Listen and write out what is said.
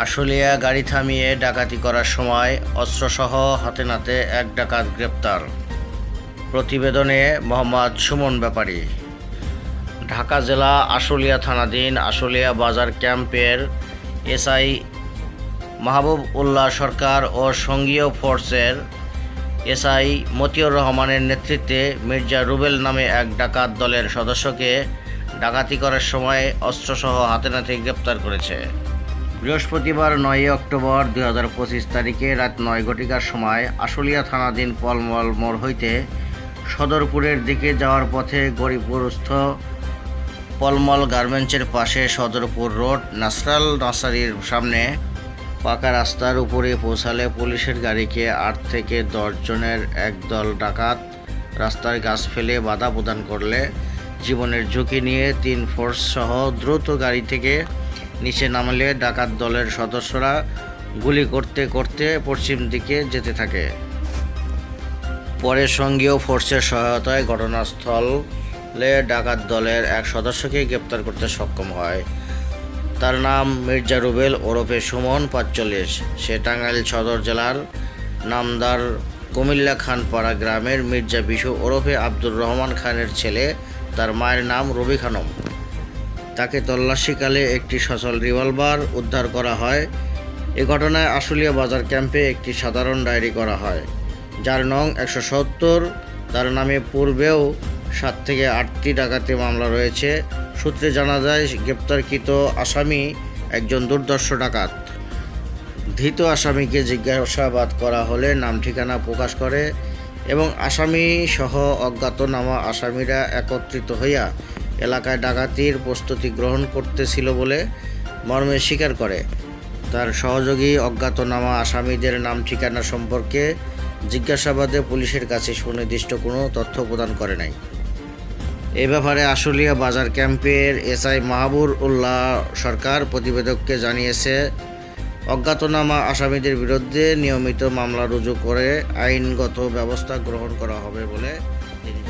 আশুলিয়া গাড়ি থামিয়ে ডাকাতি করার সময় অস্ত্রসহ হাতে নাতে এক ডাকাত গ্রেপ্তার। প্রতিবেদনে মোহাম্মদ সুমন ব্যাপারী। ঢাকা জেলা আশুলিয়া থানাধীন আশুলিয়া বাজার ক্যাম্পের এসআই মাহবুব উল্লাহ সরকার ও সঙ্গীয় ফোর্সের এসআই মতিউর রহমানের নেতৃত্বে মির্জা রুবেল নামে এক ডাকাত দলের সদস্যকে ডাকাতি করার সময় অস্ত্রসহ হাতে নাতে গ্রেপ্তার করেছে। বৃহস্পতিবার 9 অক্টোবর 2025 তারিখে রাত 9 ঘটিকার সময় আশুলিয়া থানাধীন পলমল মোড় হইতে সদরপুরের দিকে যাওয়ার পথে গরিপুরস্থ পলমল গার্মেন্টসের পাশে সদরপুর রোড নাসরাল নার্সারির সামনে পাকা রাস্তার উপরে পৌঁছালে পুলিশের গাড়িকে 8 থেকে 10 জনের একদল ডাকাত রাস্তার গাছ ফেলে বাধা প্রদান করলে জীবনের ঝুঁকি নিয়ে 3 ফোর্স সহ দ্রুত গাড়ি থেকে নিচে নামলে ডাকাত দলের সদস্যরা গুলি করতে করতে পশ্চিম দিকে যেতে থাকে। পরে সঙ্গীয় ফোর্সের সহায়তায় ঘটনাস্থলে ডাকাত দলের এক সদস্যকে গ্রেপ্তার করতে সক্ষম হয়। তার নাম মির্জা রুবেল ওরফে সুমন 45। সে টাঙ্গাইল সদর জেলার নামদার কুমিল্লা খানপাড়া গ্রামের মির্জা বিশু ওরফে আব্দুর রহমান খানের ছেলে। তার মায়ের নাম রবি খানম। তাকে তল্লাশিকালে একটি সচল রিভলভার উদ্ধার করা হয়। এ ঘটনায় আশুলিয়া বাজার ক্যাম্পে একটি সাধারণ ডায়েরি করা হয়, যার নং 170। তার নামে পূর্বেও 7 থেকে 8টি ডাকাতি মামলা রয়েছে। সূত্রে জানা যায় গ্রেপ্তারকৃত আসামি একজন দুর্ধর্ষ ডাকাত। ধৃত আসামিকে জিজ্ঞাসাবাদ করা হলে নাম ঠিকানা প্রকাশ করে এবং আসামি সহ অজ্ঞাতনামা আসামিরা একত্রিত হইয়া এলাকায় ডাকাতির প্রস্তুতি গ্রহণ করতেছিল বলে মর্মে স্বীকার করে। তার সহযোগী অজ্ঞাতনামা আসামিদের নাম ঠিকানা সম্পর্কে জিজ্ঞাসাবাদে পুলিশের কাছে সুনির্দিষ্ট কোনো তথ্য প্রদান করে নাই। এ ব্যাপারে আশুলিয়া বাজার ক্যাম্পের এসআই মাহবুব উল্লাহ সরকার প্রতিবেদককে জানিয়েছে, অজ্ঞাতনামা আসামিদের বিরুদ্ধে নিয়মিত মামলা রুজু করে আইনগত ব্যবস্থা গ্রহণ করা হবে বলে তিনি